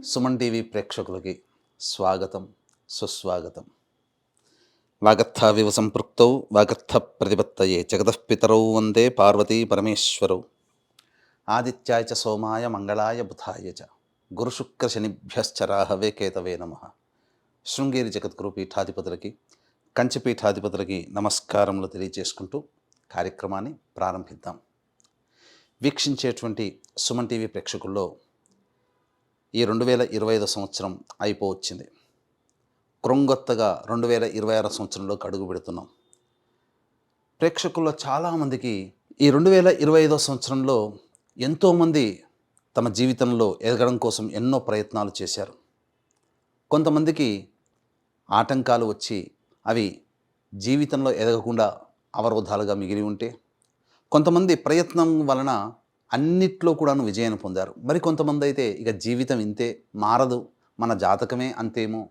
Suman TV ప్రేక్షకులకి స్వాగతం, సుస్వాగతం. వాగర్థావివ సంపృక్తౌ వాగర్థ ప్రతిపత్తయే జగతఃపితరౌ వందే పార్వతీ పరమేశ్వరౌ. ఆదిత్యాయ చ సోమాయ మంగళాయ బుధాయ చ గురుశుక్రశనిభ్యశ్చ రాహవే కేతవే నమః. శృంగేరి జగద్గురు పీఠాధిపతులకి, కంచి పీఠాధిపతులకి నమస్కారములు తెలియజేసుకుంటూ కార్యక్రమాన్ని ప్రారంభిద్దాం. వీక్షించేటువంటి సుమన్ టీవీ ప్రేక్షకుల్లో ఈ 2025 సంవత్సరం అయిపోవచ్చింది. క్రొంగొత్తగా 2026 సంవత్సరంలోకి అడుగు పెడుతున్నాం. ప్రేక్షకుల్లో చాలామందికి ఈ 2025 సంవత్సరంలో ఎంతోమంది తమ జీవితంలో ఎదగడం కోసం ఎన్నో ప్రయత్నాలు చేశారు. కొంతమందికి ఆటంకాలు వచ్చి అవి జీవితంలో ఎదగకుండా అవరోధాలుగా మిగిలి ఉంటే, కొంతమంది ప్రయత్నం వలన అన్నిట్లో కూడాను విజయాన్ని పొందారు. మరి కొంతమంది అయితే ఇక జీవితం ఇంతే, మారదు, మన జాతకమే అంతేమో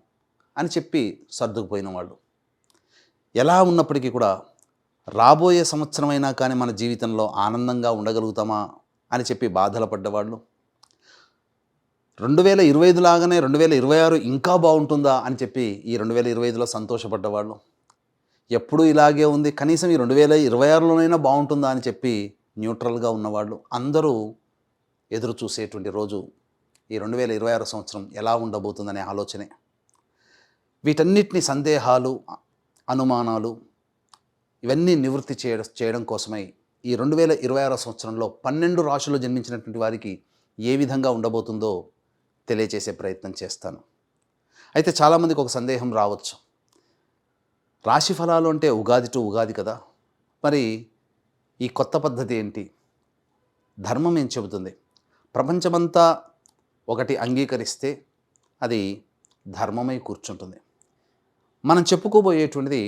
అని చెప్పి సర్దుకుపోయిన వాళ్ళు. ఎలా ఉన్నప్పటికీ కూడా రాబోయే సంవత్సరమైనా కానీ మన జీవితంలో ఆనందంగా ఉండగలుగుతామా అని చెప్పి బాధలు పడ్డవాళ్ళు, 2025 లాగానే 2026 ఇంకా బాగుంటుందా అని చెప్పి ఈ 2025లో సంతోషపడ్డవాళ్ళు, ఎప్పుడూ ఇలాగే ఉంది కనీసం ఈ 2026లోనైనా బాగుంటుందా అని చెప్పి న్యూట్రల్గా ఉన్నవాళ్ళు అందరూ ఎదురు చూసేటువంటి రోజు ఈ 2026 సంవత్సరం ఎలా ఉండబోతుందనే ఆలోచనే. వీటన్నిటిని సందేహాలు, అనుమానాలు ఇవన్నీ నివృత్తి చేయడం కోసమై ఈ 2026 సంవత్సరంలో 12 రాశుల్లో జన్మించినటువంటి వారికి ఏ విధంగా ఉండబోతుందో తెలియజేసే ప్రయత్నం చేస్తాను. అయితే చాలామందికి ఒక సందేహం రావచ్చు, రాశి ఫలాలు అంటే ఉగాది టు ఉగాది కదా, మరి ఈ కొత్త పద్ధతి ఏంటి? ధర్మం ఏం చెబుతుంది? ప్రపంచమంతా ఒకటి అంగీకరిస్తే అది ధర్మమై కూర్చుంటుంది. మనం చెప్పుకోబోయేటువంటిది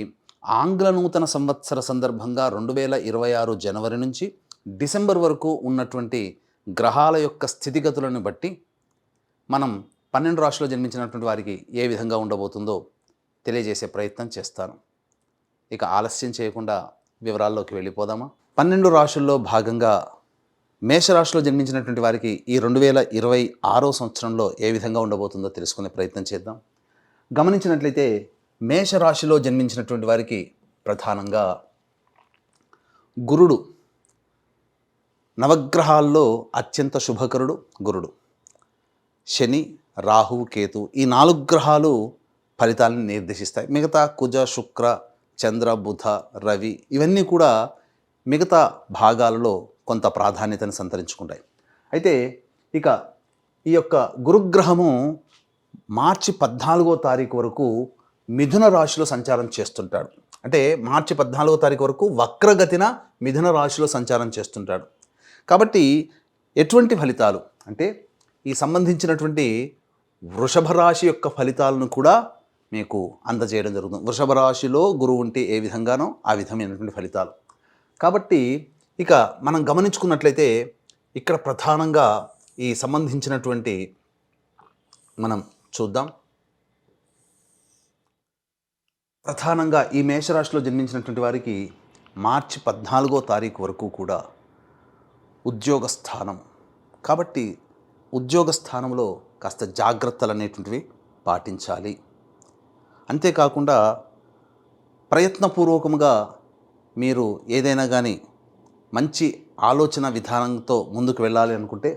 ఆంగ్ల నూతన సంవత్సర సందర్భంగా 2026 జనవరి నుంచి డిసెంబర్ వరకు ఉన్నటువంటి గ్రహాల యొక్క స్థితిగతులను బట్టి మనం 12 రాశుల్లో జన్మించినటువంటి వారికి ఏ విధంగా ఉండబోతుందో తెలియజేసే ప్రయత్నం చేస్తాను. ఇక ఆలస్యం చేయకుండా వివరాల్లోకి వెళ్ళిపోదామా? 12 రాశుల్లో భాగంగా మేషరాశిలో జన్మించినటువంటి వారికి ఈ 2026 సంవత్సరంలో ఏ విధంగా ఉండబోతుందో తెలుసుకునే ప్రయత్నం చేద్దాం. గమనించినట్లయితే మేషరాశిలో జన్మించినటువంటి వారికి ప్రధానంగా గురుడు, నవగ్రహాల్లో అత్యంత శుభకరుడు గురుడు. శని, రాహు, కేతు ఈ 4 గ్రహాలు ఫలితాలను నిర్దేశిస్తాయి. మిగతా కుజ, శుక్ర, చంద్ర, బుధ, రవి ఇవన్నీ కూడా మిగతా భాగాలలో కొంత ప్రాధాన్యతను సంతరించుకుంటాయి. అయితే ఇక ఈ యొక్క గురుగ్రహము మార్చి 14వ తారీఖు వరకు మిథున రాశిలో సంచారం చేస్తుంటాడు. అంటే మార్చి 14వ తారీఖు వరకు వక్రగతిన మిథున రాశిలో సంచారం చేస్తుంటాడు. కాబట్టి ఎటువంటి ఫలితాలు అంటే ఈ సంబంధించినటువంటి వృషభ రాశి యొక్క ఫలితాలను కూడా మీకు అందజేయడం జరుగుతుంది. వృషభ రాశిలో గురువు ఉంటే ఏ విధంగానో ఆ విధమైనటువంటి ఫలితాలు. కాబట్టి ఇక మనం గమనించుకున్నట్లయితే ఇక్కడ ప్రధానంగా ఈ సంబంధించినటువంటి మనం చూద్దాం. ప్రధానంగా ఈ మేషరాశిలో జన్మించినటువంటి వారికి మార్చి 14వ తారీఖు వరకు కూడా ఉద్యోగ స్థానం. కాబట్టి ఉద్యోగ స్థానంలో కాస్త జాగ్రత్తలు అనేటువంటివి పాటించాలి. అంతేకాకుండా ప్రయత్నపూర్వకంగా మీరు ఏదైనా కానీ మంచి ఆలోచన విధానంతో ముందుకు వెళ్ళాలి అనుకుంటే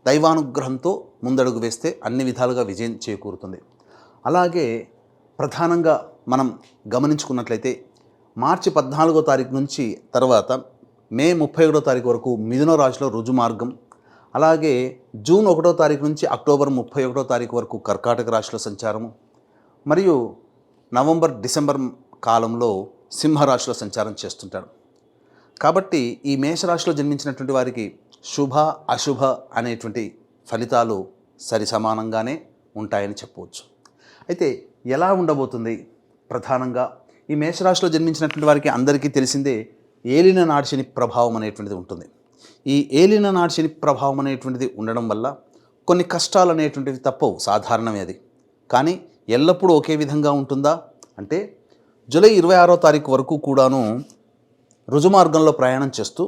దైవానుగ్రహంతో ముందడుగు వేస్తే అన్ని విధాలుగా విజయం చేకూరుతుంది. అలాగే ప్రధానంగా మనం గమనించుకున్నట్లయితే మార్చి 14వ తారీఖు నుంచి తర్వాత మే 31వ తారీఖు వరకు మిథున రాశిలో రుజుమార్గం, అలాగే జూన్ 1వ తారీఖు నుంచి అక్టోబర్ 31వ తారీఖు వరకు కర్కాటక రాశిలో సంచారము, మరియు నవంబర్, డిసెంబర్ కాలంలో సింహరాశిలో సంచారం చేస్తుంటాడు. కాబట్టి ఈ మేషరాశిలో జన్మించినటువంటి వారికి శుభ, అశుభ అనేటువంటి ఫలితాలు సరి సమానంగానే ఉంటాయని చెప్పవచ్చు. అయితే ఎలా ఉండబోతుంది? ప్రధానంగా ఈ మేషరాశిలో జన్మించినటువంటి వారికి అందరికీ తెలిసిందే ఏలిన నాడి శని ప్రభావం అనేటువంటిది ఉంటుంది. ఈ ఏలిన నాడి శని ప్రభావం అనేటువంటిది ఉండడం వల్ల కొన్ని కష్టాలు అనేటువంటివి తప్పవు, సాధారణమే అది. కానీ ఎల్లప్పుడూ ఒకే విధంగా ఉంటుందా అంటే జూలై 26వ తారీఖు వరకు కూడాను రుజుమార్గంలో ప్రయాణం చేస్తూ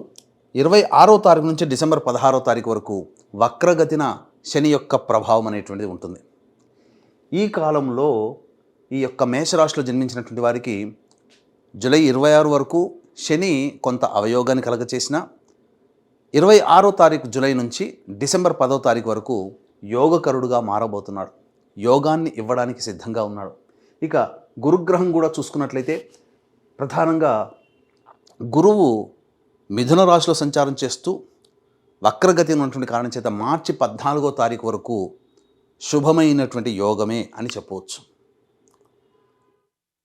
26వ తారీఖు నుంచి డిసెంబర్ 16వ తారీఖు వరకు వక్రగతిన శని యొక్క ప్రభావం అనేటువంటిది ఉంటుంది. ఈ కాలంలో ఈ యొక్క మేషరాశిలో జన్మించినటువంటి వారికి జూలై 26 వరకు శని కొంత అవయోగాన్ని కలగచేసిన 26వ తారీఖు జూలై నుంచి డిసెంబర్ 10వ తారీఖు వరకు యోగకరుడుగా మారబోతున్నాడు. యోగాన్ని ఇవ్వడానికి సిద్ధంగా ఉన్నాడు. ఇక గురుగ్రహం కూడా చూసుకున్నట్లయితే ప్రధానంగా గురువు మిథున రాశిలో సంచారం చేస్తూ వక్రగతి ఉన్నటువంటి కారణం చేత మార్చి 14వ తారీఖు వరకు శుభమైనటువంటి యోగమే అని చెప్పవచ్చు.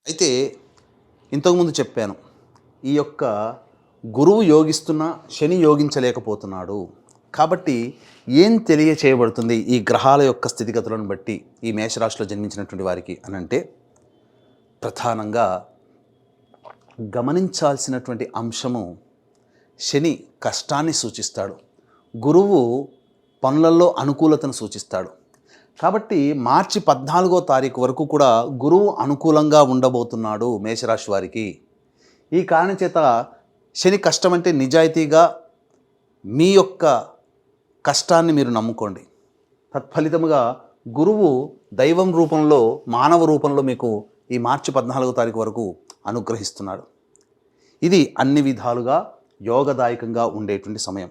అయితే ఇంతకుముందు చెప్పాను, ఈ యొక్క గురువు యోగిస్తున్నా శని యోగించలేకపోతున్నాడు. కాబట్టి ఏం తెలియచేయబడుతుంది ఈ గ్రహాల యొక్క స్థితిగతులను బట్టి ఈ మేషరాశిలో జన్మించినటువంటి వారికి అనంటే, ప్రధానంగా గమనించాల్సినటువంటి అంశము శని కష్టాన్ని సూచిస్తాడు, గురువు పనులలో అనుకూలతను సూచిస్తాడు. కాబట్టి మార్చి 14వ తారీఖు వరకు కూడా గురువు అనుకూలంగా ఉండబోతున్నాడు మేషరాశి వారికి. ఈ కారణం చేత శని కష్టం అంటే నిజాయితీగా మీ యొక్క కష్టాన్ని మీరు నమ్ముకోండి. తత్ఫలితముగా గురువు దైవం రూపంలో మానవ రూపంలో మీకు ఈ మార్చి 14వ తారీఖు వరకు అనుగ్రహిస్తున్నాడు. ఇది అన్ని విధాలుగా యోగదాయకంగా ఉండేటువంటి సమయం.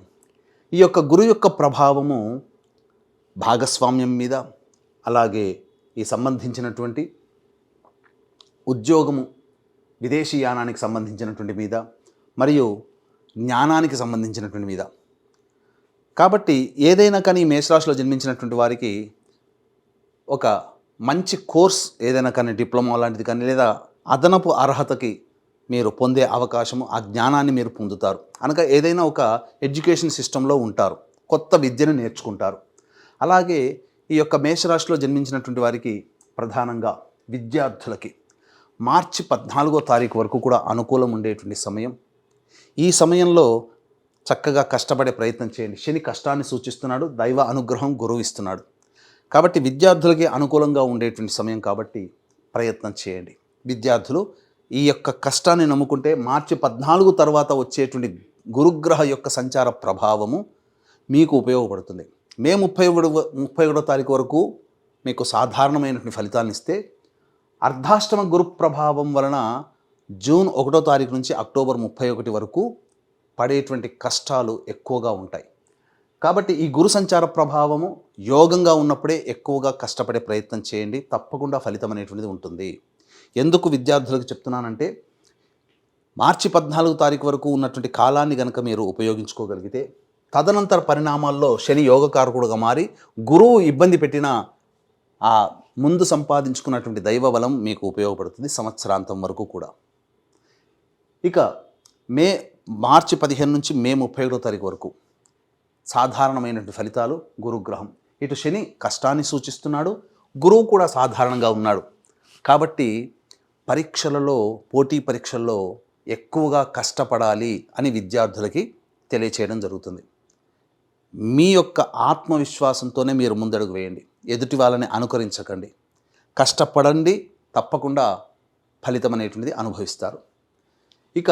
ఈ యొక్క గురువు యొక్క ప్రభావము భాగస్వామ్యం మీద, అలాగే ఈ సంబంధించినటువంటి ఉద్యోగము, విదేశీయానానికి సంబంధించినటువంటి మీద, మరియు జ్ఞానానికి సంబంధించినటువంటి మీద. కాబట్టి ఏదైనా కానీ మేషరాశిలో జన్మించినటువంటి వారికి ఒక మంచి కోర్స్ ఏదైనా కానీ, డిప్లొమా లాంటిది కానీ, లేదా అదనపు అర్హతకి మీరు పొందే అవకాశము, ఆ జ్ఞానాన్ని మీరు పొందుతారు. అనగా ఏదైనా ఒక ఎడ్యుకేషన్ సిస్టంలో ఉంటారు, కొత్త విద్యను నేర్చుకుంటారు. అలాగే ఈ యొక్క మేషరాశిలో జన్మించినటువంటి వారికి ప్రధానంగా విద్యార్థులకి మార్చి 14వ తారీఖు వరకు కూడా అనుకూలం ఉండేటువంటి సమయం. ఈ సమయంలో చక్కగా కష్టపడే ప్రయత్నం చేయండి. శని కష్టాన్ని సూచిస్తున్నాడు, దైవ అనుగ్రహం గురువు ఇస్తున్నాడు. కాబట్టి విద్యార్థులకి అనుకూలంగా ఉండేటువంటి సమయం కాబట్టి ప్రయత్నం చేయండి. విద్యార్థులు ఈ యొక్క కష్టాన్ని నమ్ముకుంటే మార్చి 14 తర్వాత వచ్చేటువంటి గురుగ్రహ యొక్క సంచార ప్రభావము మీకు ఉపయోగపడుతుంది. మే 31వ తారీఖు వరకు మీకు సాధారణమైనటువంటి ఫలితాలను ఇస్తే, అర్ధాష్టమ గురు ప్రభావం వలన జూన్ 1వ తారీఖు నుంచి అక్టోబర్ 31 వరకు పడేటువంటి కష్టాలు ఎక్కువగా ఉంటాయి. కాబట్టి ఈ గురు సంచార ప్రభావము యోగంగా ఉన్నప్పుడే ఎక్కువగా కష్టపడే ప్రయత్నం చేయండి. తప్పకుండా ఫలితం అనేటువంటిది ఉంటుంది. ఎందుకు విద్యార్థులకు చెప్తున్నానంటే, మార్చి 14వ తారీఖు వరకు ఉన్నటువంటి కాలాన్ని కనుక మీరు ఉపయోగించుకోగలిగితే, తదనంతర పరిణామాల్లో శని యోగకారకుడుగా మారి గురువు ఇబ్బంది పెట్టిన ఆ ముందు సంపాదించుకున్నటువంటి దైవ బలం మీకు ఉపయోగపడుతుంది సంవత్సరాంతం వరకు కూడా. ఇక మార్చి 15 నుంచి మే 31వ తారీఖు వరకు సాధారణమైనటువంటి ఫలితాలు. గురుగ్రహం ఇటు శని కష్టాన్ని సూచిస్తున్నాడు, గురువు కూడా సాధారణంగా ఉన్నాడు. కాబట్టి పరీక్షలలో, పోటీ పరీక్షల్లో ఎక్కువగా కష్టపడాలి అని విద్యార్థులకి తెలియచేయడం జరుగుతుంది. మీ యొక్క ఆత్మవిశ్వాసంతోనే మీరు ముందడుగు వేయండి. ఎదుటి వాళ్ళని అనుకరించకండి. కష్టపడండి, తప్పకుండా ఫలితం అనేటువంటిది అనుభవిస్తారు. ఇక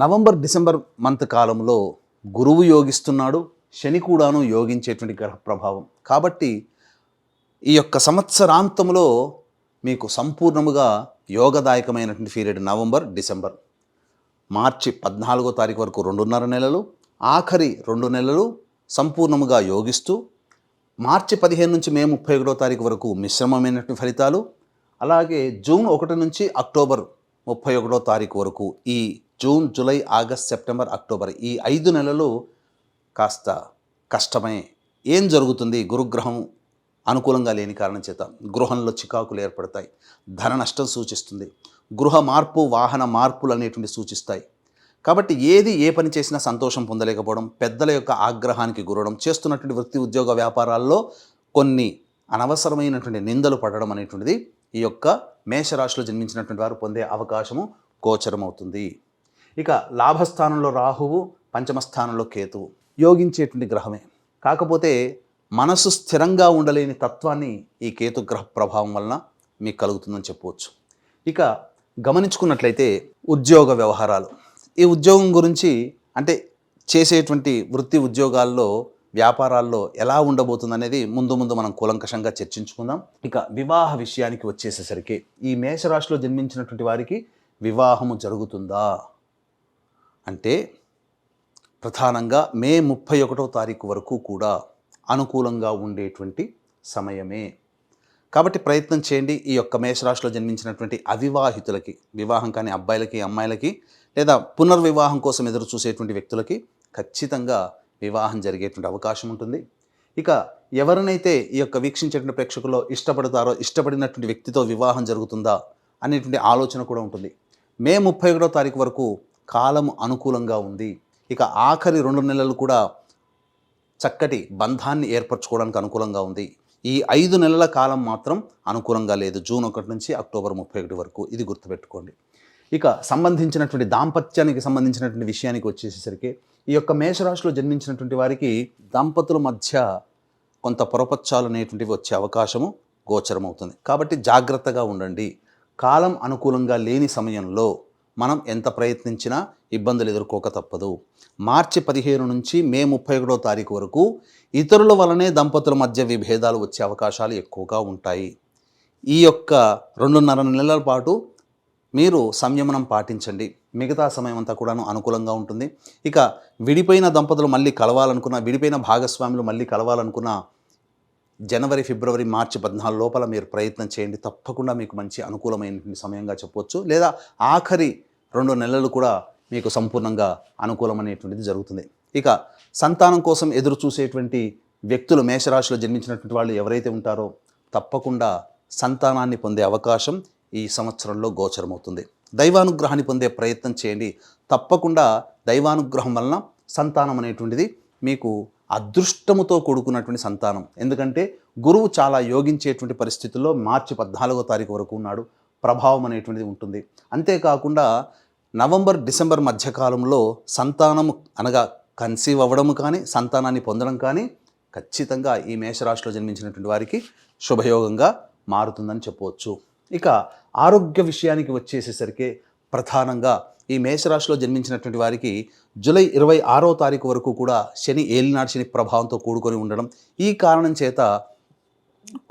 నవంబర్ డిసెంబర్ మంత్ కాలంలో గురువు యోగిస్తున్నాడు, శని కూడాను యోగించేటువంటి గ్రహ ప్రభావం. కాబట్టి ఈ యొక్క సంవత్సరాంతంలో మీకు సంపూర్ణముగా యోగదాయకమైనటువంటి పీరియడ్ నవంబర్ డిసెంబర్. మార్చి 14వ తారీఖు వరకు 2.5 నెలలు, ఆఖరి 2 నెలలు సంపూర్ణముగా యోగిస్తూ, మార్చి 15 నుంచి మే 31వ తారీఖు వరకు మిశ్రమమైనటువంటి ఫలితాలు. అలాగే జూన్ 1 నుంచి అక్టోబర్ 31వ తారీఖు వరకు, ఈ June, July, August, September, October ఈ 5 నెలలు కాస్త కష్టమే. ఏం జరుగుతుంది? గురుగ్రహం అనుకూలంగా లేని కారణం చేత గృహంలో చికాకులు ఏర్పడతాయి, ధన నష్టం సూచిస్తుంది, గృహ మార్పు, వాహన మార్పులు అనేటువంటి సూచిస్తాయి. కాబట్టి ఏది ఏ పని చేసినా సంతోషం పొందలేకపోవడం, పెద్దల యొక్క ఆగ్రహానికి గురవడం, చేస్తున్నటువంటి వృత్తి ఉద్యోగ వ్యాపారాల్లో కొన్ని అనవసరమైనటువంటి నిందలు పడడం అనేటువంటిది ఈ యొక్క మేషరాశిలో జన్మించినటువంటి వారు పొందే అవకాశము గోచరమవుతుంది. ఇక లాభస్థానంలో రాహువు, పంచమ స్థానంలో కేతువు యోగించేటువంటి గ్రహమే. కాకపోతే మనసు స్థిరంగా ఉండలేని తత్వాన్ని ఈ కేతు గ్రహ ప్రభావం వలన మీకు కలుగుతుందని చెప్పవచ్చు. ఇక గమనించుకున్నట్లయితే ఉద్యోగ వ్యవహారాలు, ఈ ఉద్యోగం గురించి అంటే చేసేటువంటి వృత్తి ఉద్యోగాల్లో వ్యాపారాల్లో ఎలా ఉండబోతుంది అనేది ముందు ముందు మనం కూలంకషంగా చర్చించుకుందాం. ఇక వివాహ విషయానికి వచ్చేసేసరికి ఈ మేషరాశిలో జన్మించినటువంటి వారికి వివాహము జరుగుతుందా అంటే ప్రధానంగా మే 31వ తారీఖు వరకు కూడా అనుకూలంగా ఉండేటువంటి సమయమే. కాబట్టి ప్రయత్నం చేయండి. ఈ యొక్క మేషరాశిలో జన్మించినటువంటి అవివాహితులకి, వివాహం కాని అబ్బాయిలకి అమ్మాయిలకి లేదా పునర్వివాహం కోసం ఎదురు చూసేటువంటి వ్యక్తులకి ఖచ్చితంగా వివాహం జరిగేటువంటి అవకాశం ఉంటుంది. ఇక ఎవరినైతే ఈ యొక్క వీక్షించేటువంటి ప్రేక్షకుల్లో ఇష్టపడతారో ఇష్టపడినటువంటి వ్యక్తితో వివాహం జరుగుతుందా అనేటువంటి ఆలోచన కూడా ఉంటుంది. మే 31వ తారీఖు వరకు కాలం అనుకూలంగా ఉంది. ఇక ఆఖరి 2 నెలలు కూడా చక్కటి బంధాన్ని ఏర్పరచుకోవడానికి అనుకూలంగా ఉంది. ఈ 5 నెలల కాలం మాత్రం అనుకూలంగా లేదు. జూన్ 1 నుంచి అక్టోబర్ 31 వరకు. ఇది గుర్తుపెట్టుకోండి. ఇక సంబంధించినటువంటి దాంపత్యానికి సంబంధించినటువంటి విషయానికి వచ్చేసరికి ఈ యొక్క మేషరాశిలో జన్మించినటువంటి వారికి దంపతుల మధ్య కొంత పొరపచ్చాలు అనేటువంటివి వచ్చే అవకాశము గోచరమవుతుంది. కాబట్టి జాగ్రత్తగా ఉండండి. కాలం అనుకూలంగా లేని సమయంలో మనం ఎంత ప్రయత్నించినా ఇబ్బందులు ఎదుర్కోక తప్పదు. మార్చి 15 నుంచి మే 31వ తారీఖు వరకు ఇతరుల వలనే దంపతుల మధ్య విభేదాలు వచ్చే అవకాశాలు ఎక్కువగా ఉంటాయి. ఈ యొక్క 2.5 నెలల పాటు మీరు సంయమనం పాటించండి. మిగతా సమయం అంతా కూడాను అనుకూలంగా ఉంటుంది. ఇక విడిపోయిన దంపతులు మళ్ళీ కలవాలనుకున్న, విడిపోయిన భాగస్వాములు మళ్ళీ కలవాలనుకున్న జనవరి, ఫిబ్రవరి, మార్చి 14 లోపల మీరు ప్రయత్నం చేయండి. తప్పకుండా మీకు మంచి అనుకూలమైనటువంటి సమయంగా చెప్పవచ్చు. లేదా ఆఖరి 2 నెలలు కూడా మీకు సంపూర్ణంగా అనుకూలమైనటువంటిది జరుగుతుంది. ఇక సంతానం కోసం ఎదురు చూసేటువంటి వ్యక్తులు మేషరాశిలో జన్మించినటువంటి వాళ్ళు ఎవరైతే ఉంటారో తప్పకుండా సంతానాన్ని పొందే అవకాశం ఈ సంవత్సరంలో గోచరమవుతుంది. దైవానుగ్రహాన్ని పొందే ప్రయత్నం చేయండి. తప్పకుండా దైవానుగ్రహం వలన సంతానం అనేటువంటిది మీకు అదృష్టముతో కూడుకున్నటువంటి సంతానం. ఎందుకంటే గురువు చాలా యోగించేటువంటి పరిస్థితుల్లో మార్చి 14వ తారీఖు వరకు ఉన్నాడు. ప్రభావం అనేటువంటిది ఉంటుంది. అంతేకాకుండా నవంబర్, డిసెంబర్ మధ్యకాలంలో సంతానము అనగా కన్సీవ్ అవ్వడము కానీ సంతానాన్ని పొందడం కానీ ఖచ్చితంగా ఈ మేషరాశిలో జన్మించినటువంటి వారికి శుభయోగంగా మారుతుందని చెప్పవచ్చు. ఇక ఆరోగ్య విషయానికి వచ్చేసేసరికి ప్రధానంగా ఈ మేషరాశిలో జన్మించినటువంటి వారికి జూలై 26వ తారీఖు వరకు కూడా శని ఏలినాటి శని ప్రభావంతో కూడుకొని ఉండడం, ఈ కారణం చేత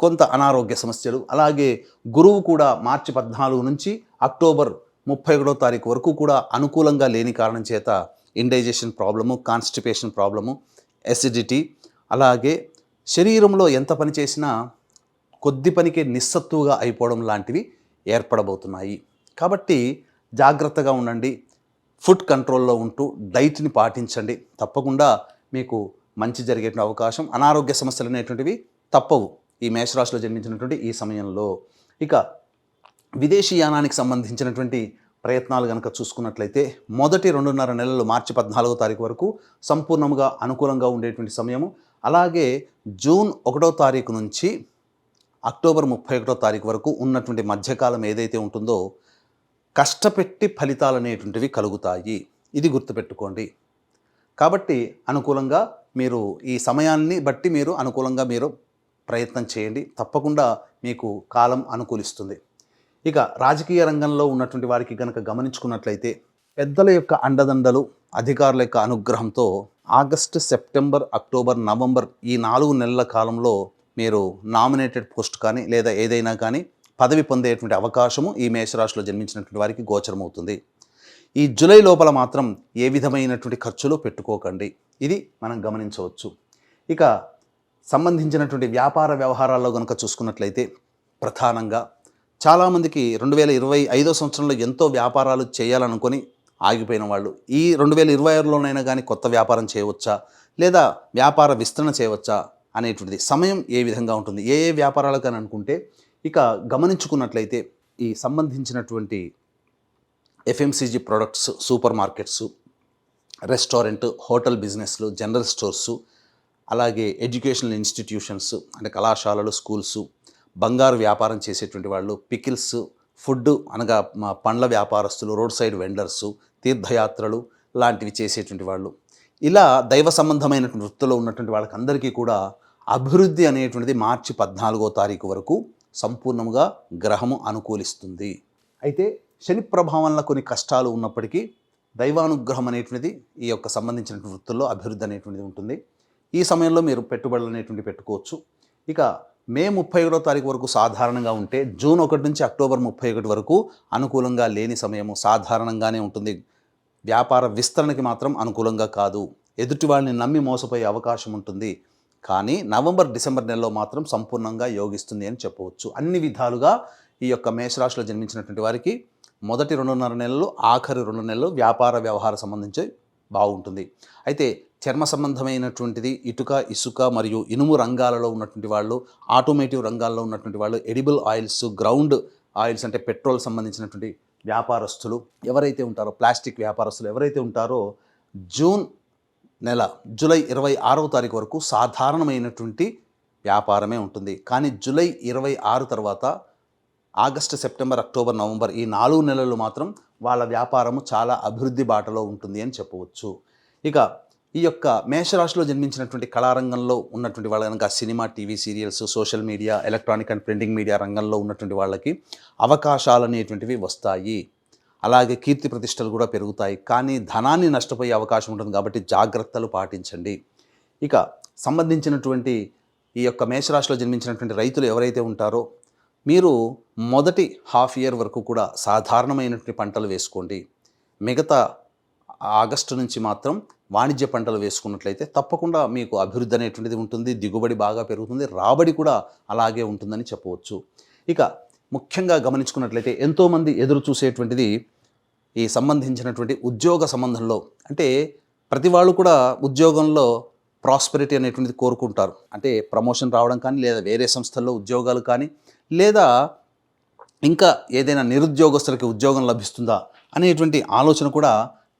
కొంత అనారోగ్య సమస్యలు, అలాగే గురువు కూడా మార్చి 14 నుంచి అక్టోబర్ 31వ తారీఖు వరకు కూడా అనుకూలంగా లేని కారణం చేత indigestion problem, constipation problem, acidity, అలాగే శరీరంలో ఎంత పని చేసినా కొద్ది పనికే నిస్సత్తుగా అయిపోవడం లాంటివి ఏర్పడబోతున్నాయి. కాబట్టి జాగ్రత్తగా ఉండండి. ఫుడ్ కంట్రోల్లో ఉంటూ డైట్ని పాటించండి. తప్పకుండా మీకు మంచి జరిగే అవకాశం, అనారోగ్య సమస్యలు అనేటువంటివి తప్పవు ఈ మేషరాశిలో జన్మించినటువంటి ఈ సమయంలో. ఇక విదేశీ యానానికి సంబంధించినటువంటి ప్రయత్నాలు కనుక చూసుకున్నట్లయితే మొదటి 2.5 నెలలు మార్చి 14వ తారీఖు వరకు సంపూర్ణంగా అనుకూలంగా ఉండేటువంటి సమయము. అలాగే జూన్ 1వ తారీఖు నుంచి అక్టోబర్ 31వ తారీఖు వరకు ఉన్నటువంటి మధ్యకాలం ఏదైతే ఉంటుందో కష్టపెట్టి ఫలితాలు అనేటువంటివి కలుగుతాయి. ఇది గుర్తుపెట్టుకోండి. కాబట్టి అనుకూలంగా మీరు ఈ సమయాన్ని బట్టి మీరు అనుకూలంగా మీరు ప్రయత్నం చేయండి. తప్పకుండా మీకు కాలం అనుకూలిస్తుంది. ఇక రాజకీయ రంగంలో ఉన్నటువంటి వారికి కనుక గమనించుకున్నట్లయితే పెద్దల యొక్క అండదండలు, అధికారుల యొక్క అనుగ్రహంతో ఆగస్టు, సెప్టెంబర్, అక్టోబర్, నవంబర్ ఈ 4 నెలల కాలంలో మీరు నామినేటెడ్ పోస్ట్ కానీ లేదా ఏదైనా కానీ పదవి పొందేటువంటి అవకాశము ఈ మేషరాశిలో జన్మించినటువంటి వారికి గోచరమవుతుంది. ఈ జూలై లోపల మాత్రం ఏ విధమైనటువంటి ఖర్చులు పెట్టుకోకండి. ఇది మనం గమనించవచ్చు. ఇక సంబంధించినటువంటి వ్యాపార వ్యవహారాల్లో కనుక చూసుకున్నట్లయితే ప్రధానంగా చాలామందికి 2025వ సంవత్సరంలో ఎంతో వ్యాపారాలు చేయాలనుకొని ఆగిపోయిన వాళ్ళు ఈ 2026లోనైనా కానీ కొత్త వ్యాపారం చేయవచ్చా లేదా వ్యాపార విస్తరణ చేయవచ్చా అనేటువంటిది సమయం ఏ విధంగా ఉంటుంది, ఏ వ్యాపారాలకు అని అనుకుంటే ఇక గమనించుకున్నట్లయితే ఈ సంబంధించినటువంటి FMCG products, super markets, restaurant, hotel బిజినెస్లు, జనరల్ స్టోర్సు, అలాగే ఎడ్యుకేషనల్ ఇన్స్టిట్యూషన్స్ అంటే కళాశాలలు, స్కూల్సు, బంగారు వ్యాపారం చేసేటువంటి వాళ్ళు, పికిల్స్, ఫుడ్ అనగా పండ్ల వ్యాపారస్తులు, రోడ్ సైడ్ వెండర్సు, తీర్థయాత్రలు లాంటివి చేసేటువంటి వాళ్ళు, ఇలా దైవ సంబంధమైనటువంటి వృత్తిలో ఉన్నటువంటి వాళ్ళకందరికీ కూడా అభివృద్ధి అనేటువంటిది మార్చి 14వ తారీఖు వరకు సంపూర్ణంగా గ్రహము అనుకూలిస్తుంది. అయితే శని ప్రభావం వల్ల కొన్ని కష్టాలు ఉన్నప్పటికీ దైవానుగ్రహం అనేటువంటిది ఈ యొక్క సంబంధించిన వృత్తుల్లో అభివృద్ధి అనేటువంటిది ఉంటుంది. ఈ సమయంలో మీరు పెట్టుబడులు అనేటువంటి పెట్టుకోవచ్చు. ఇక మే 31వ తారీఖు వరకు సాధారణంగా ఉంటే జూన్ 1 నుంచి అక్టోబర్ 31 వరకు అనుకూలంగా లేని సమయము, సాధారణంగానే ఉంటుంది. వ్యాపార విస్తరణకి మాత్రం అనుకూలంగా కాదు. ఎదుటి వాళ్ళని నమ్మి మోసపోయే అవకాశం ఉంటుంది. కానీ నవంబర్ డిసెంబర్ నెలలో మాత్రం సంపూర్ణంగా యోగిస్తుంది అని చెప్పవచ్చు. అన్ని విధాలుగా ఈ యొక్క మేషరాశిలో జన్మించినటువంటి వారికి మొదటి 2.5 నెలలు, ఆఖరి 2 నెలలు వ్యాపార వ్యవహార సంబంధించి బాగుంటుంది. అయితే చర్మ సంబంధమైనటువంటిది, ఇటుక, ఇసుక మరియు ఇనుము రంగాలలో ఉన్నటువంటి వాళ్ళు, ఆటోమేటివ్ రంగాల్లో ఉన్నటువంటి వాళ్ళు, ఎడిబుల్ ఆయిల్స్, గ్రౌండ్ ఆయిల్స్ అంటే పెట్రోల్ సంబంధించినటువంటి వ్యాపారస్తులు ఎవరైతే ఉంటారో, ప్లాస్టిక్ వ్యాపారస్తులు ఎవరైతే ఉంటారో, జూన్ నెల జూలై 26వ తారీఖు వరకు సాధారణమైనటువంటి వ్యాపారమే ఉంటుంది. కానీ జూలై 26 తర్వాత ఆగస్టు, సెప్టెంబర్, అక్టోబర్, నవంబర్ ఈ 4 నెలలు మాత్రం వాళ్ళ వ్యాపారము చాలా అభివృద్ధి బాటలో ఉంటుంది అని చెప్పవచ్చు. ఇక ఈ యొక్క మేషరాశిలో జన్మించినటువంటి కళారంగంలో ఉన్నటువంటి వాళ్ళ కనుక cinema, TV serials, social media, electronic and printing media రంగంలో ఉన్నటువంటి వాళ్ళకి అవకాశాలు అనేటువంటివి వస్తాయి. అలాగే కీర్తి ప్రతిష్టలు కూడా పెరుగుతాయి. కానీ ధనాన్ని నష్టపోయే అవకాశం ఉంటుంది కాబట్టి జాగ్రత్తలు పాటించండి. ఇక సంబంధించినటువంటి ఈ యొక్క మేషరాశిలో జన్మించినటువంటి రైతులు ఎవరైతే ఉంటారో మీరు మొదటి హాఫ్ ఇయర్ వరకు కూడా సాధారణమైనటువంటి పంటలు వేసుకోండి. మిగతా ఆగస్టు నుంచి మాత్రం వాణిజ్య పంటలు వేసుకున్నట్లయితే తప్పకుండా మీకు అభివృద్ధి అనేటువంటిది ఉంటుంది. దిగుబడి బాగా పెరుగుతుంది. రాబడి కూడా అలాగే ఉంటుందని చెప్పవచ్చు. ఇక ముఖ్యంగా గమనించుకున్నట్లయితే ఎంతోమంది ఎదురు చూసేటువంటిది ఈ సంబంధించినటువంటి ఉద్యోగ సంబంధంలో, అంటే ప్రతి వాళ్ళు కూడా ఉద్యోగంలో ప్రాస్పెరిటీ అనేటువంటిది కోరుకుంటారు. అంటే ప్రమోషన్ రావడం కానీ, లేదా వేరే సంస్థల్లో ఉద్యోగాలు కానీ, లేదా ఇంకా ఏదైనా నిరుద్యోగస్తులకి ఉద్యోగం లభిస్తుందా అనేటువంటి ఆలోచన కూడా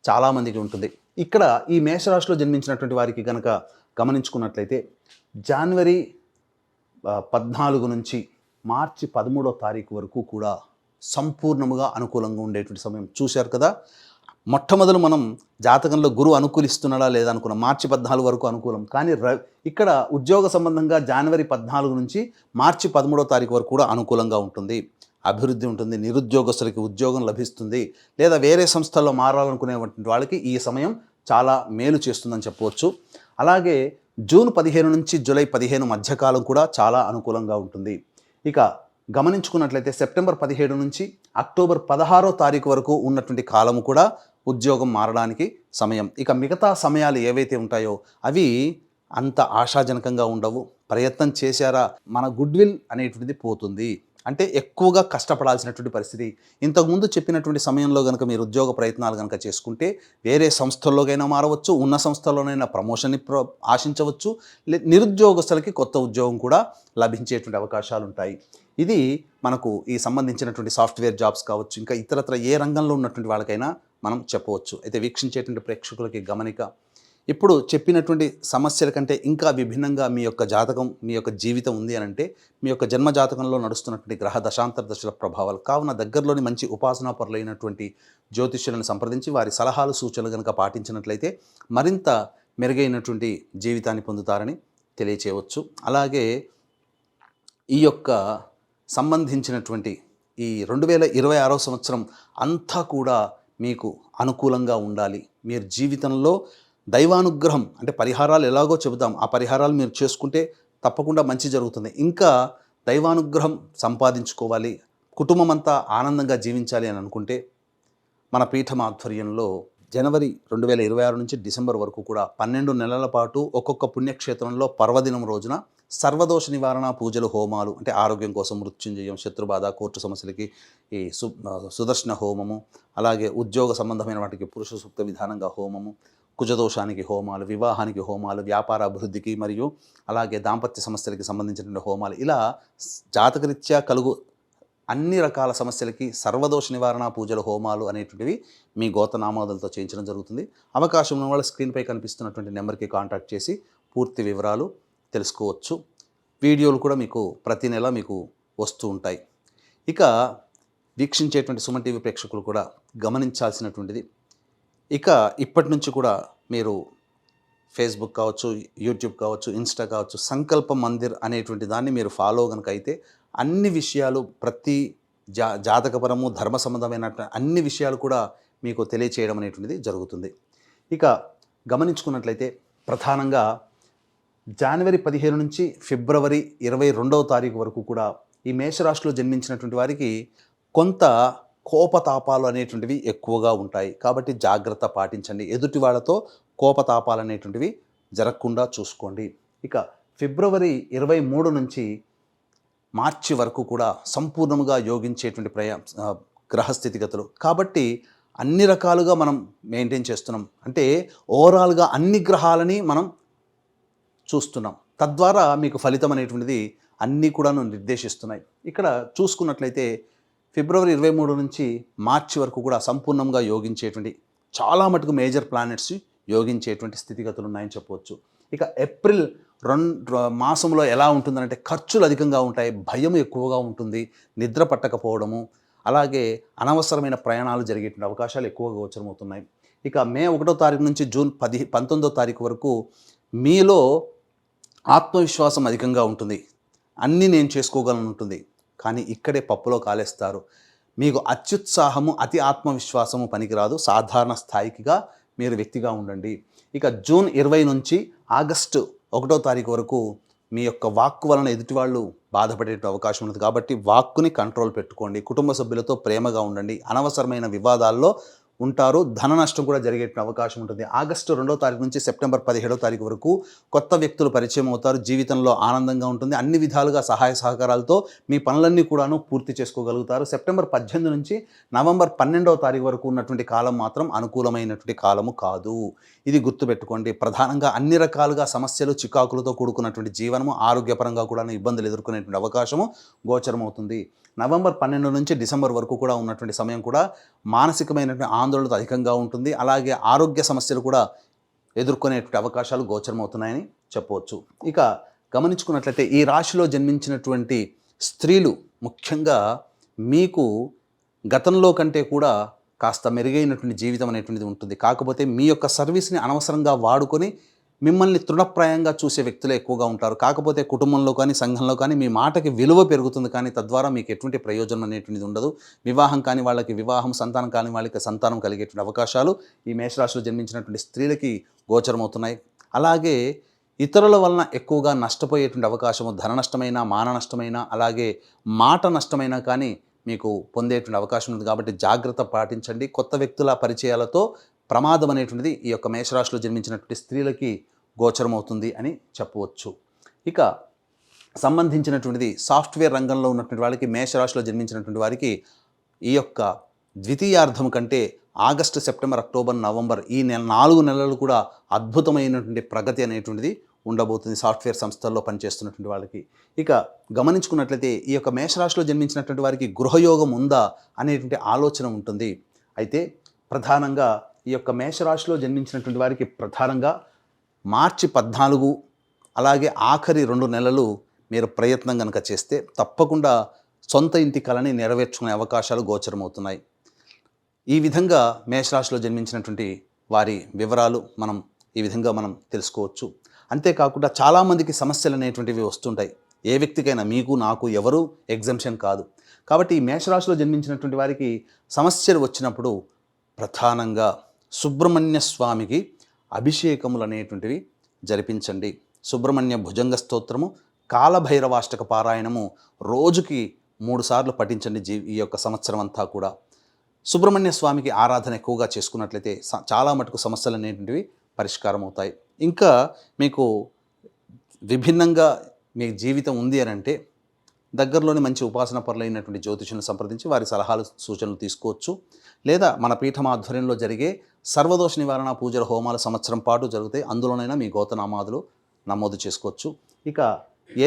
చాలామందికి ఉంటుంది. ఇక్కడ ఈ మేషరాశిలో జన్మించినటువంటి వారికి కనుక గమనించుకున్నట్లయితే జనవరి 14 నుంచి మార్చి 13వ తారీఖు వరకు కూడా సంపూర్ణముగా అనుకూలంగా ఉండేటువంటి సమయం. చూశారు కదా, మొట్టమొదలు మనం జాతకంలో గురువు అనుకూలిస్తున్నాడా లేదా అనుకున్నాం. మార్చి 14 వరకు అనుకూలం. కానీ ఇక్కడ ఉద్యోగ సంబంధంగా జనవరి 14 నుంచి మార్చి 13వ తారీఖు వరకు కూడా అనుకూలంగా ఉంటుంది. అభివృద్ధి ఉంటుంది. నిరుద్యోగస్తులకి ఉద్యోగం లభిస్తుంది. లేదా వేరే సంస్థల్లో మారాలనుకునేటువంటి వాళ్ళకి ఈ సమయం చాలా మేలు చేస్తుందని చెప్పవచ్చు. అలాగే జూన్ 15 నుంచి జూలై 15 మధ్యకాలం కూడా చాలా అనుకూలంగా ఉంటుంది. ఇక గమనించుకున్నట్లయితే సెప్టెంబర్ 17 నుంచి అక్టోబర్ 16వ తారీఖు వరకు ఉన్నటువంటి కాలము కూడా ఉద్యోగం మారడానికి సమయం. ఇక మిగతా సమయాలు ఏవైతే ఉంటాయో అవి అంత ఆశాజనకంగా ఉండవు. ప్రయత్నం చేశారా మన గుడ్విల్ అనేటువంటిది పోతుంది. అంటే ఎక్కువగా కష్టపడాల్సినటువంటి పరిస్థితి. ఇంతకుముందు చెప్పినటువంటి సమయంలో కనుక మీరు ఉద్యోగ ప్రయత్నాలు కనుక చేసుకుంటే వేరే సంస్థల్లోకైనా మారవచ్చు, ఉన్న సంస్థల్లోనైనా ప్రమోషన్ని ఆశించవచ్చు, నిరుద్యోగస్తులకి కొత్త ఉద్యోగం కూడా లభించేటువంటి అవకాశాలు ఉంటాయి. ఇది మనకు ఈ సంబంధించినటువంటి సాఫ్ట్వేర్ జాబ్స్ కావచ్చు, ఇంకా ఇతరత్ర ఏ రంగంలో ఉన్నటువంటి వాళ్ళకైనా మనం చెప్పవచ్చు. అయితే వీక్షించేటువంటి ప్రేక్షకులకి గమనిక, ఇప్పుడు చెప్పినటువంటి సమస్యల కంటే ఇంకా విభిన్నంగా మీ యొక్క జాతకం, మీ యొక్క జీవితం ఉంది అని అంటే మీ యొక్క జన్మ జాతకంలో నడుస్తున్నటువంటి గ్రహ దశాంతర దశల ప్రభావాలు. కావున దగ్గరలోని మంచి ఉపాసనాపరులైనటువంటి జ్యోతిష్యులను సంప్రదించి వారి సలహాలు, సూచనలు కనుక పాటించినట్లయితే మరింత మెరుగైనటువంటి జీవితాన్ని పొందుతారని తెలియచేయవచ్చు. అలాగే ఈ యొక్క సంబంధించినటువంటి ఈ 2026వ సంవత్సరం అంతా కూడా మీకు అనుకూలంగా ఉండాలి. మీరు జీవితంలో దైవానుగ్రహం అంటే పరిహారాలు ఎలాగో చెబుతాం, ఆ పరిహారాలు మీరు చేసుకుంటే తప్పకుండా మంచి జరుగుతుంది. ఇంకా దైవానుగ్రహం సంపాదించుకోవాలి, కుటుంబం అంతా ఆనందంగా జీవించాలి అని అనుకుంటే మన పీఠం ఆధ్వర్యంలో జనవరి 2026 నుంచి డిసెంబర్ వరకు కూడా 12 నెలల పాటు ఒక్కొక్క పుణ్యక్షేత్రంలో పర్వదినం రోజున సర్వదోష నివారణ పూజలు, హోమాలు, అంటే ఆరోగ్యం కోసం మృత్యుంజయం, శత్రుబాధ, కోర్టు సమస్యలకి ఈ సుదర్శన హోమము, అలాగే ఉద్యోగ సంబంధమైన వాటికి పురుష సూక్త విధానంగా హోమము, కుజదోషానికి హోమాలు, వివాహానికి హోమాలు, వ్యాపార అభివృద్ధికి మరియు అలాగే దాంపత్య సమస్యలకి సంబంధించినటువంటి హోమాలు, ఇలా జాతకరీత్యా కలుగు అన్ని రకాల సమస్యలకి సర్వదోష నివారణ పూజలు, హోమాలు అనేటువంటివి మీ గోతనామాదులతో చేయించడం జరుగుతుంది. అవకాశం ఉన్న వాళ్ళు స్క్రీన్పై కనిపిస్తున్నటువంటి నెంబర్కి కాంటాక్ట్ చేసి పూర్తి వివరాలు తెలుసుకోవచ్చు. వీడియోలు కూడా మీకు ప్రతి నెల మీకు వస్తూ ఉంటాయి. ఇక వీక్షించేటువంటి సుమన్ టీవీ ప్రేక్షకులు కూడా గమనించాల్సినటువంటిది, ఇక ఇప్పటి నుంచి కూడా మీరు ఫేస్బుక్ కావచ్చు, యూట్యూబ్ కావచ్చు, ఇన్స్టా కావచ్చు, సంకల్ప మందిర్ అనేటువంటి దాన్ని మీరు ఫాలో కనుక అయితే అన్ని విషయాలు, ప్రతి జాతకపరము, ధర్మ సంబంధమైన అన్ని విషయాలు కూడా మీకు తెలియచేయడం అనేటువంటిది జరుగుతుంది. ఇక గమనించుకున్నట్లయితే ప్రధానంగా జనవరి 15 నుంచి ఫిబ్రవరి 22వ తారీఖు వరకు కూడా ఈ మేషరాశిలో జన్మించినటువంటి వారికి కొంత కోపతాపాలు అనేటువంటివి ఎక్కువగా ఉంటాయి. కాబట్టి జాగ్రత్త పాటించండి. ఎదుటి వాళ్ళతో కోపతాపాలు అనేటువంటివి జరగకుండా చూసుకోండి. ఇక ఫిబ్రవరి 23 నుంచి మార్చి వరకు కూడా సంపూర్ణంగా యోగించేటువంటి గ్రహస్థితిగతులు. కాబట్టి అన్ని రకాలుగా మనం మెయింటైన్ చేస్తున్నాం. అంటే ఓవరాల్గా అన్ని గ్రహాలని మనం చూస్తున్నాం. తద్వారా మీకు ఫలితం అనేటువంటిది అన్నీ కూడాను నిర్దేశిస్తున్నాయి. ఇక్కడ చూసుకున్నట్లయితే ఫిబ్రవరి 23 నుంచి మార్చి వరకు కూడా సంపూర్ణంగా యోగించేటువంటి చాలా మటుకు మేజర్ ప్లానెట్స్ యోగించేటువంటి స్థితిగతులు ఉన్నాయని చెప్పవచ్చు. ఇక ఏప్రిల్ మాసంలో ఎలా ఉంటుందంటే ఖర్చులు అధికంగా ఉంటాయి, భయం ఎక్కువగా ఉంటుంది, నిద్ర పట్టకపోవడము, అలాగే అనవసరమైన ప్రయాణాలు జరిగేటువంటి అవకాశాలు ఎక్కువగా గోచరమవుతున్నాయి. ఇక మే 1వ తారీఖు నుంచి జూన్ 19వ తారీఖు వరకు మీలో ఆత్మవిశ్వాసం అధికంగా ఉంటుంది. అన్నీ నేను చేసుకోగలను ఉంటుంది. కానీ ఇక్కడే పప్పులో కాలేస్తారు. మీకు అత్యుత్సాహము అతి ఆత్మవిశ్వాసము పనికిరాదు. సాధారణ స్థాయికిగా మీరు వ్యక్తిగా ఉండండి. ఇక జూన్ 20 నుంచి ఆగస్టు 1వ తారీఖు వరకు మీ యొక్క వాక్కు వలన ఎదుటి వాళ్ళు బాధపడే అవకాశం ఉంది. కాబట్టి వాక్కుని కంట్రోల్ పెట్టుకోండి. కుటుంబ సభ్యులతో ప్రేమగా ఉండండి. అనవసరమైన వివాదాల్లో ఉంటారు. ధన నష్టం కూడా జరిగే అవకాశం ఉంటుంది. ఆగస్టు 2వ తారీఖు నుంచి సెప్టెంబర్ 17వ తారీఖు వరకు కొత్త వ్యక్తులు పరిచయం అవుతారు. జీవితంలో ఆనందంగా ఉంటుంది. అన్ని విధాలుగా సహాయ సహకారాలతో మీ పనులన్నీ కూడాను పూర్తి చేసుకోగలుగుతారు. సెప్టెంబర్ 18 నుంచి నవంబర్ 12వ తారీఖు వరకు ఉన్నటువంటి కాలం మాత్రం అనుకూలమైనటువంటి కాలము కాదు. ఇది గుర్తుపెట్టుకోండి. ప్రధానంగా అన్ని రకాలుగా సమస్యలు చికాకులతో కూడుకున్నటువంటి జీవనము, ఆరోగ్యపరంగా కూడా ఇబ్బందులు ఎదుర్కొనేటువంటి అవకాశము గోచరమవుతుంది. నవంబర్ 12 నుంచి డిసెంబర్ వరకు కూడా ఉన్నటువంటి సమయం కూడా మానసికమైనటువంటి ఆందోళనతో అధికంగా ఉంటుంది. అలాగే ఆరోగ్య సమస్యలు కూడా ఎదుర్కొనేటువంటి అవకాశాలు గోచరమవుతున్నాయని చెప్పవచ్చు. ఇక గమనించుకున్నట్లయితే ఈ రాశిలో జన్మించినటువంటి స్త్రీలు ముఖ్యంగా మీకు గతంలో కంటే కూడా కాస్త మెరుగైనటువంటి జీవితం అనేటువంటిది ఉంటుంది. కాకపోతే మీ యొక్క సర్వీస్ని అనవసరంగా వాడుకొని మిమ్మల్ని తృణప్రాయంగా చూసే వ్యక్తులే ఎక్కువగా ఉంటారు. కాకపోతే కుటుంబంలో కానీ సంఘంలో కానీ మీ మాటకి విలువ పెరుగుతుంది. కానీ తద్వారా మీకు ఎటువంటి ప్రయోజనం అనేటువంటిది ఉండదు. వివాహం కాని వాళ్ళకి వివాహం, సంతానం కాని వాళ్ళకి సంతానం కలిగేటువంటి అవకాశాలు ఈ మేషరాశిలో జన్మించినటువంటి స్త్రీలకి గోచరమవుతున్నాయి. అలాగే ఇతరుల వలన ఎక్కువగా నష్టపోయేటువంటి అవకాశము, ధన నష్టమైన, మాన నష్టమైన, అలాగే మాట నష్టమైనా కానీ మీకు పొందేటువంటి అవకాశం ఉంది. కాబట్టి జాగ్రత్త పాటించండి. కొత్త వ్యక్తుల పరిచయాలతో ప్రమాదం అనేటువంటిది ఈ యొక్క మేషరాశిలో జన్మించినటువంటి స్త్రీలకి గోచరమవుతుంది అని చెప్పవచ్చు. ఇక సంబంధించినటువంటిది సాఫ్ట్వేర్ రంగంలో ఉన్నటువంటి వాళ్ళకి, మేషరాశిలో జన్మించినటువంటి వారికి ఈ యొక్క ద్వితీయార్థం కంటే ఆగస్టు, సెప్టెంబర్, అక్టోబర్, నవంబర్ ఈ 4 నెలలు కూడా అద్భుతమైనటువంటి ప్రగతి అనేటువంటిది ఉండబోతుంది సాఫ్ట్వేర్ సంస్థల్లో పనిచేస్తున్నటువంటి వాళ్ళకి. ఇక గమనించుకున్నట్లయితే ఈ యొక్క మేషరాశిలో జన్మించినటువంటి వారికి గృహయోగం ఉందా అనేటువంటి ఆలోచన ఉంటుంది. అయితే ప్రధానంగా ఈ యొక్క మేషరాశిలో జన్మించినటువంటి వారికి ప్రధానంగా మార్చి 14 అలాగే ఆఖరి 2 నెలలు మీరు ప్రయత్నం కనుక చేస్తే తప్పకుండా సొంత ఇంటి కలని నెరవేర్చుకునే అవకాశాలు గోచరమవుతున్నాయి. ఈ విధంగా మేషరాశిలో జన్మించినటువంటి వారి వివరాలు ఈ విధంగా మనం తెలుసుకోవచ్చు. అంతేకాకుండా చాలామందికి సమస్యలు అనేటువంటివి వస్తుంటాయి. ఏ వ్యక్తికైనా, మీకు నాకు ఎవరు ఎగ్జంప్షన్ కాదు. కాబట్టి ఈ మేషరాశిలో జన్మించినటువంటి వారికి సమస్యలు వచ్చినప్పుడు ప్రధానంగా సుబ్రహ్మణ్య స్వామికి అభిషేకములు అనేటువంటివి జరిపించండి. సుబ్రహ్మణ్య భుజంగ స్తోత్రము, కాలభైరవాష్టక పారాయణము రోజుకి 3 సార్లు పఠించండి. ఈ యొక్క సంవత్సరం అంతా కూడా సుబ్రహ్మణ్య స్వామికి ఆరాధన ఎక్కువగా చేసుకున్నట్లయితే చాలా మటుకు సమస్యలు అనేటువంటివి పరిష్కారం అవుతాయి. ఇంకా మీకు విభిన్నంగా మీ జీవితం ఉంది అని అంటే దగ్గరలోని మంచి ఉపాసన పరులైనటువంటి జ్యోతిషులను సంప్రదించి వారి సలహాలు, సూచనలు తీసుకోవచ్చు. లేదా మన పీఠం ఆధ్వర్యంలో జరిగే సర్వదోష నివారణ పూజల హోమాలు సంవత్సరం పాటు జరుగుతాయి. అందులోనైనా మీ గోతనామాదులు నమోదు చేసుకోవచ్చు. ఇక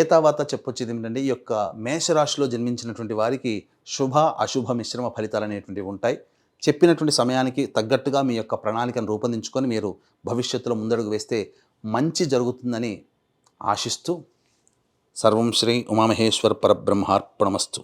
ఏతావాత చెప్పొచ్చేది ఏంటంటే ఈ యొక్క మేషరాశిలో జన్మించినటువంటి వారికి శుభ అశుభ మిశ్రమ ఫలితాలు అనేటువంటివి ఉంటాయి. చెప్పినటువంటి సమయానికి తగ్గట్టుగా మీ యొక్క ప్రణాళికను రూపొందించుకొని మీరు భవిష్యత్తులో ముందడుగు వేస్తే మంచి జరుగుతుందని ఆశిస్తూ సర్వం శ్రీ ఉమామహేశ్వర పరబ్రహ్మార్పణమస్తు.